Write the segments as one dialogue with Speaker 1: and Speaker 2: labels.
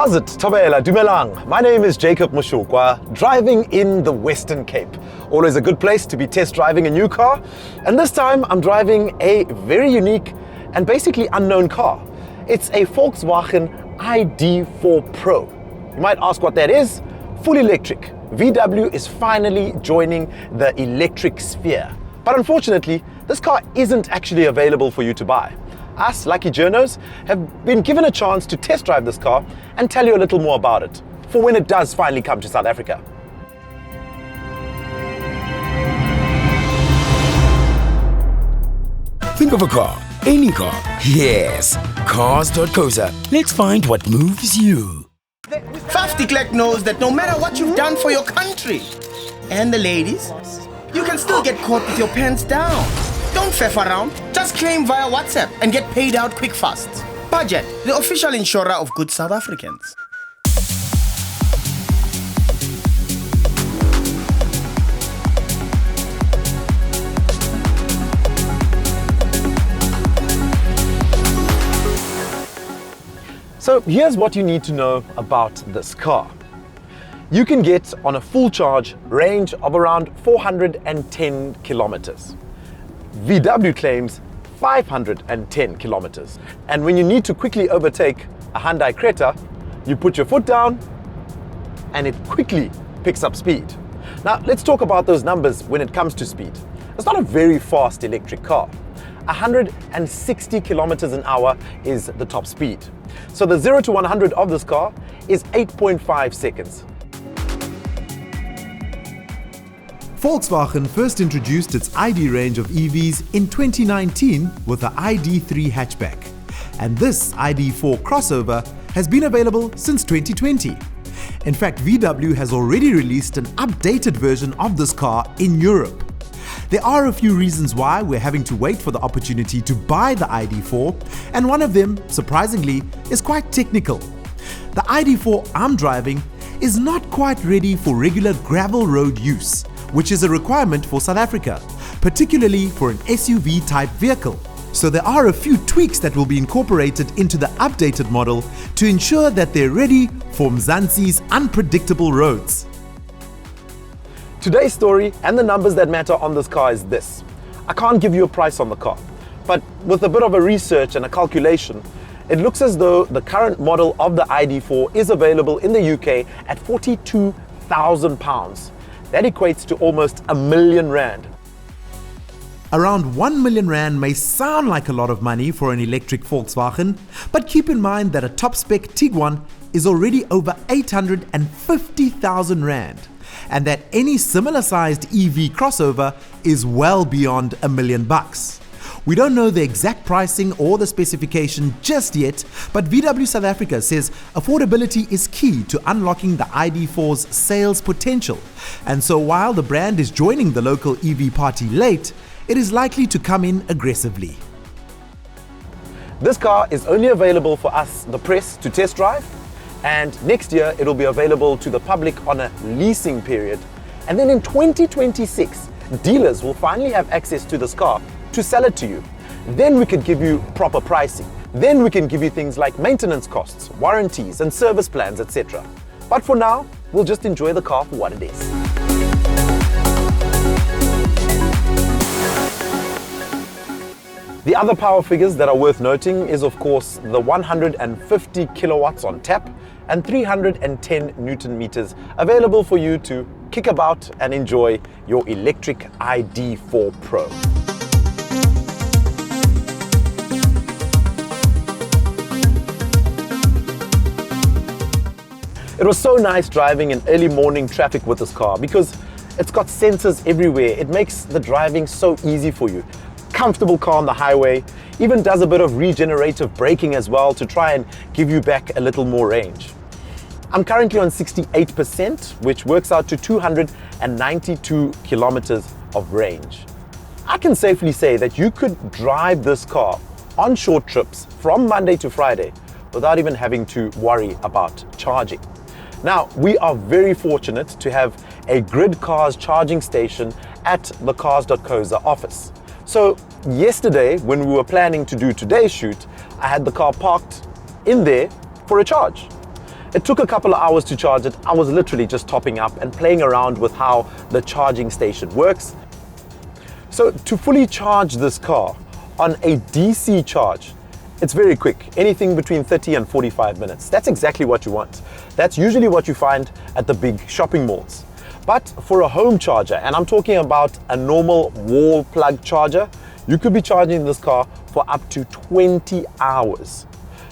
Speaker 1: How's it, Tabela, Dumelang? My name is Jacob Moshokoa, driving in the Western Cape. Always a good place to be test driving a new car. And this time I'm driving a very unique and basically unknown car. It's a Volkswagen ID.4 Pro. You might ask what that is. Full electric. VW is finally joining the electric sphere. But unfortunately, this car isn't actually available for you to buy. Us lucky journos have been given a chance to test drive this car and tell you a little more about it for when it does finally come to South Africa.
Speaker 2: Think of a car, any car. Yes, Cars.co.za. Let's find what moves you.
Speaker 3: 50 Click knows that no matter what you've done for your country, and the ladies, you can still get caught with your pants down. Don't faff around, just claim via WhatsApp and get paid out quick fast. Budget, the official insurer of good South Africans.
Speaker 1: So here's what you need to know about this car. You can get on a full charge range of around 410 kilometers. VW claims 510 kilometers. And when you need to quickly overtake a Hyundai Creta, you put your foot down and it quickly picks up speed. Now let's talk about those numbers when it comes to speed. It's not a very fast electric car. 160 kilometers an hour is the top speed. So the 0 to 100 of this car is 8.5 seconds.
Speaker 4: Volkswagen first introduced its ID range of EVs in 2019 with the ID.3 hatchback. And this ID.4 crossover has been available since 2020. In fact, VW has already released an updated version of this car in Europe. There are a few reasons why we're having to wait for the opportunity to buy the ID.4, and one of them, surprisingly, is quite technical. The ID.4 I'm driving is not quite ready for regular gravel road use, which is a requirement for South Africa, particularly for an SUV-type vehicle. So there are a few tweaks that will be incorporated into the updated model to ensure that they're ready for Mzansi's unpredictable roads.
Speaker 1: Today's story and the numbers that matter on this car is this. I can't give you a price on the car, but with a bit of a research and a calculation, it looks as though the current model of the ID.4 is available in the UK at £42,000. That equates to almost R1 million.
Speaker 4: Around R1 million may sound like a lot of money for an electric Volkswagen, but keep in mind that a top-spec Tiguan is already over 850,000 Rand, and that any similar-sized EV crossover is well beyond $1 million. We don't know the exact pricing or the specification just yet, but VW South Africa says affordability is key to unlocking the ID.4's sales potential. And so while the brand is joining the local EV party late, it is likely to come in aggressively.
Speaker 1: This car is only available for us, the press, to test drive, and next year it'll be available to the public on a leasing period. And then in 2026, dealers will finally have access to this car to sell it to you. Then we can give you proper pricing. Then we can give you things like maintenance costs, warranties and service plans, etc. But for now, we'll just enjoy the car for what it is. The other power figures that are worth noting is of course the 150 kilowatts on tap and 310 Newton meters available for you to kick about and enjoy your electric ID.4 Pro. It was so nice driving in early morning traffic with this car because it's got sensors everywhere. It makes the driving so easy for you. Comfortable car on the highway, even does a bit of regenerative braking as well to try and give you back a little more range. I'm currently on 68%, which works out to 292 kilometers of range. I can safely say that you could drive this car on short trips from Monday to Friday without even having to worry about charging. Now, we are very fortunate to have a Grid Cars charging station at the Cars.co.za office. So yesterday, when we were planning to do today's shoot, I had the car parked in there for a charge. It took a couple of hours to charge it. I was literally just topping up and playing around with how the charging station works. So to fully charge this car on a DC charge, it's very quick, anything between 30 and 45 minutes. That's exactly what you want. That's usually what you find at the big shopping malls. But for a home charger, and I'm talking about a normal wall plug charger, you could be charging this car for up to 20 hours.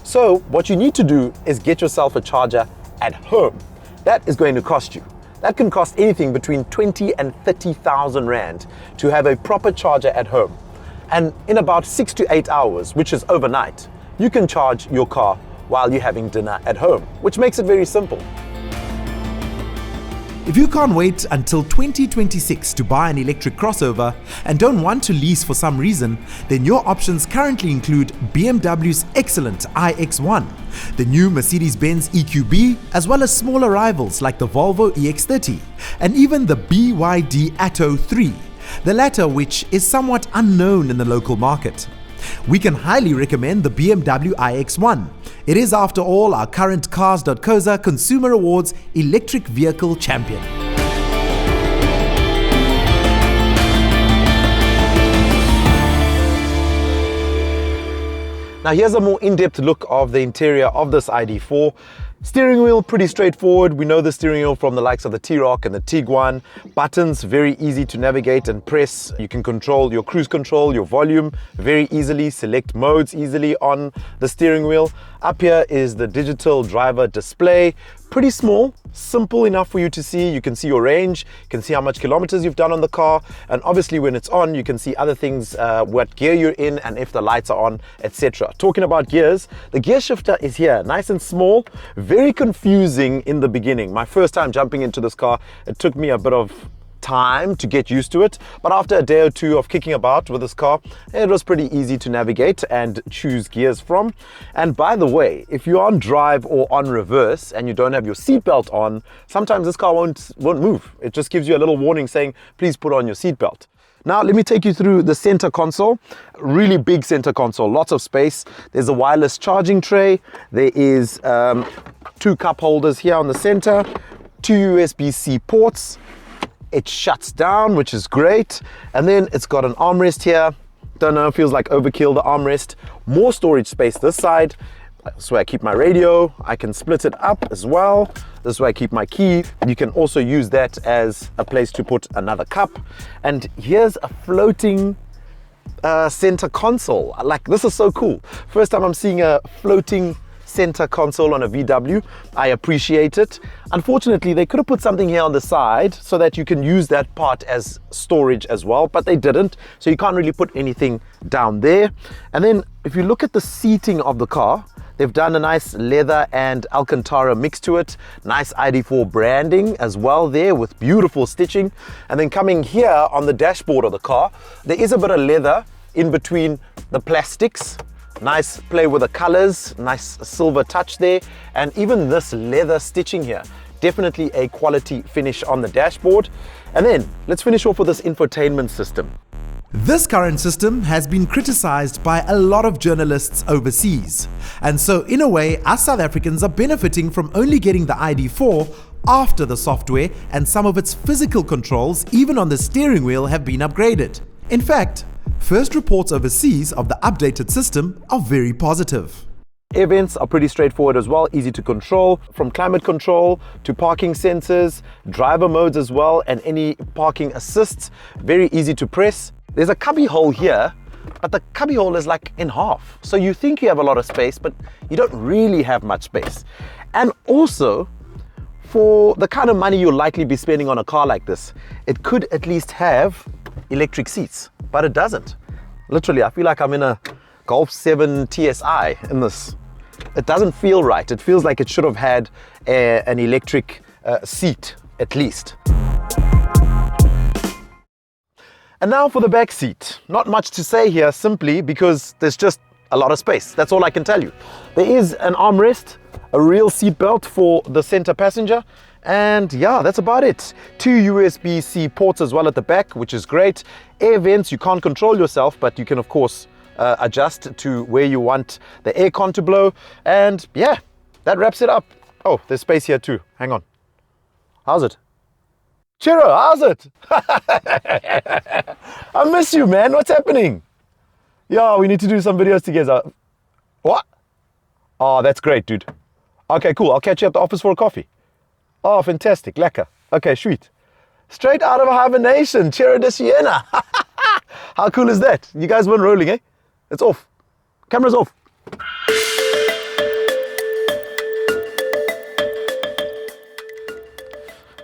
Speaker 1: So what you need to do is get yourself a charger at home. That is going to cost you. That can cost anything between 20 and 30,000 Rand to have a proper charger at home. And in about 6 to 8 hours, which is overnight, you can charge your car while you're having dinner at home, which makes it very simple.
Speaker 4: If you can't wait until 2026 to buy an electric crossover and don't want to lease for some reason, then your options currently include BMW's excellent iX1, the new Mercedes-Benz EQB, as well as smaller rivals like the Volvo EX30, and even the BYD Atto 3, the latter which is somewhat unknown in the local market. We can highly recommend the BMW iX1. It is, after all, our current Cars.co.za Consumer Awards electric vehicle champion.
Speaker 1: Now here's a more in-depth look of the interior of this ID.4. Steering wheel, pretty straightforward. We know the steering wheel from the likes of the T-Roc and the Tiguan. Buttons, very easy to navigate and press. You can control your cruise control, your volume very easily, select modes easily on the steering wheel. Up here is the digital driver display. Pretty small, simple enough for you to see. You can see your range, you can see how much kilometers you've done on the car, and obviously when it's on, you can see other things, what gear you're in and if the lights are on, etc. Talking about gears, the gear shifter is here, nice and small, very confusing in the beginning. My first time jumping into this car, it took me a bit of time to get used to it, but after a day or two of kicking about with this car, it was pretty easy to navigate and choose gears from. And by the way, if you're on drive or on reverse and you don't have your seatbelt on, sometimes this car won't move. It just gives you a little warning saying, please put on your seatbelt. Now let me take you through the center console. Really big center console, lots of space. There's a wireless charging tray. There is 2 cup holders here on the center, 2 USB-C ports. It shuts down, which is great. And then it's got an armrest here. Don't know, feels like overkill, the armrest. More storage space this side. This is where I keep my radio. I can split it up as well. This is where I keep my key. You can also use that as a place to put another cup. And here's a floating center console. Like, this is so cool. First time I'm seeing a floating center console on a VW. I appreciate it. Unfortunately, they could have put something here on the side so that you can use that part as storage as well, but they didn't. So you can't really put anything down there. And then if you look at the seating of the car, they've done a nice leather and Alcantara mix to it. Nice ID.4 branding as well there with beautiful stitching. And then coming here on the dashboard of the car, there is a bit of leather in between the plastics. Nice play with the colors, nice silver touch there, and even this leather stitching here, definitely a quality finish on the dashboard. And then let's finish off with this infotainment system.
Speaker 4: This current system has been criticized by a lot of journalists overseas. And so in a way, us South Africans are benefiting from only getting the ID.4 after the software and some of its physical controls, even on the steering wheel, have been upgraded. In fact, first reports overseas of the updated system are very positive.
Speaker 1: Air vents are pretty straightforward as well, easy to control, from climate control to parking sensors, driver modes as well, and any parking assists, very easy to press. There's a cubby hole here, but the cubby hole is like in half. So you think you have a lot of space, but you don't really have much space. And also, for the kind of money you'll likely be spending on a car like this, it could at least have electric seats, but it doesn't. Literally, I feel like I'm in a Golf 7 TSI in this. It doesn't feel right. It feels like it should have had an electric seat at least. And now for the back seat. Not much to say here, simply because there's just a lot of space. That's all I can tell you. There is an armrest, a real seat belt for the center passenger, and yeah, that's about it. 2 USB-C ports as well at the back, which is great. Air vents, you can't control yourself, but you can of course adjust to where you want the aircon to blow. And yeah, that wraps it up. Oh, there's space here too. Hang on. How's it? Chiro, how's it? I miss you, man. What's happening? Yeah, we need to do some videos together. What? Oh, that's great, dude. Okay, cool. I'll catch you at the office for a coffee. Oh, fantastic. Lekker. Okay, sweet. Straight out of hibernation. Chiro de Siena. How cool is that? You guys weren't rolling, eh? It's off. Camera's off.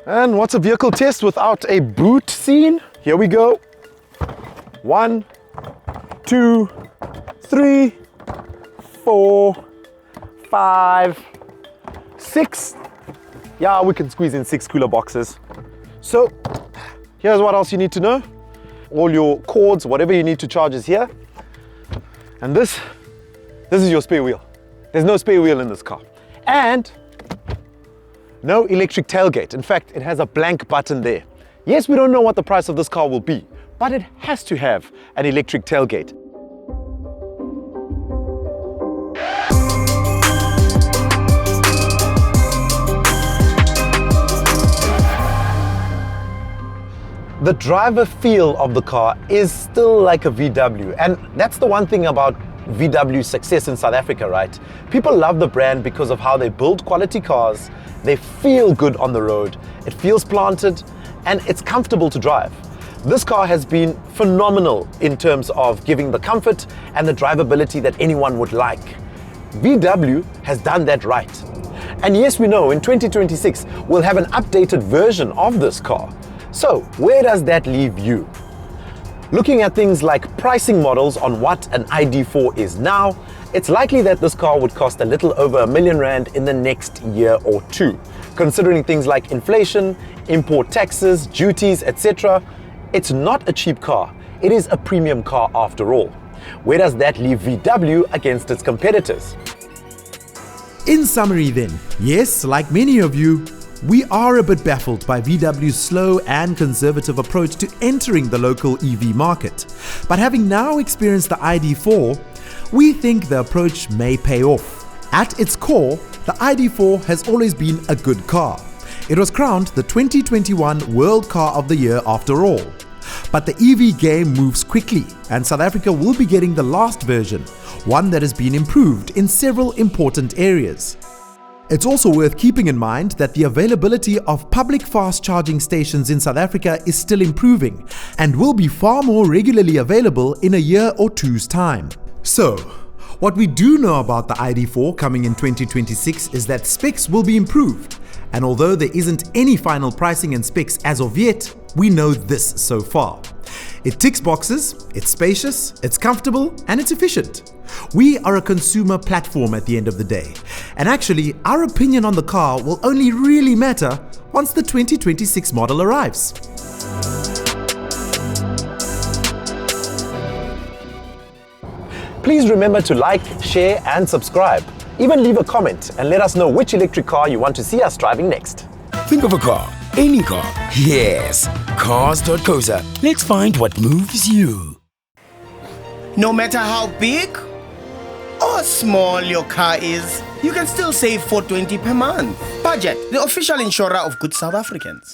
Speaker 1: And what's a vehicle test without a boot scene? Here we go. 1, 2, 3, 4, 5, 6. Yeah, we can squeeze in 6 cooler boxes. So here's what else you need to know. All your cords, whatever you need to charge is here. And this is your spare wheel. There's no spare wheel in this car. And no electric tailgate. In fact, it has a blank button there. Yes, we don't know what the price of this car will be, but it has to have an electric tailgate. The driver feel of the car is still like a VW, and that's the one thing about VW's success in South Africa, right? People love the brand because of how they build quality cars. They feel good on the road, it feels planted, and it's comfortable to drive. This car has been phenomenal in terms of giving the comfort and the drivability that anyone would like. VW has done that right. And yes, we know in 2026 we'll have an updated version of this car. So where does that leave you? Looking at things like pricing models on what an ID.4 is now, it's likely that this car would cost a little over R1 million in the next year or two. Considering things like inflation, import taxes, duties, etc., it's not a cheap car. It is a premium car after all. Where does that leave VW against its competitors?
Speaker 4: In summary then, yes, like many of you, we are a bit baffled by VW's slow and conservative approach to entering the local EV market. But having now experienced the ID.4, we think the approach may pay off. At its core, the ID.4 has always been a good car. It was crowned the 2021 World Car of the Year after all. But the EV game moves quickly, and South Africa will be getting the last version, one that has been improved in several important areas. It's also worth keeping in mind that the availability of public fast charging stations in South Africa is still improving and will be far more regularly available in a year or two's time. So, what we do know about the ID.4 coming in 2026 is that specs will be improved, and although there isn't any final pricing and specs as of yet, we know this so far. It ticks boxes, it's spacious, it's comfortable, and it's efficient. We are a consumer platform at the end of the day, and actually our opinion on the car will only really matter once the 2026 model arrives.
Speaker 1: Please remember to like, share and subscribe. Even leave a comment and let us know which electric car you want to see us driving next.
Speaker 2: Think of a car, any car. Yes, Cars.co.za. Let's find what moves you.
Speaker 3: No matter how big or small your car is, you can still save $420 per month. Budget, the official insurer of good South Africans.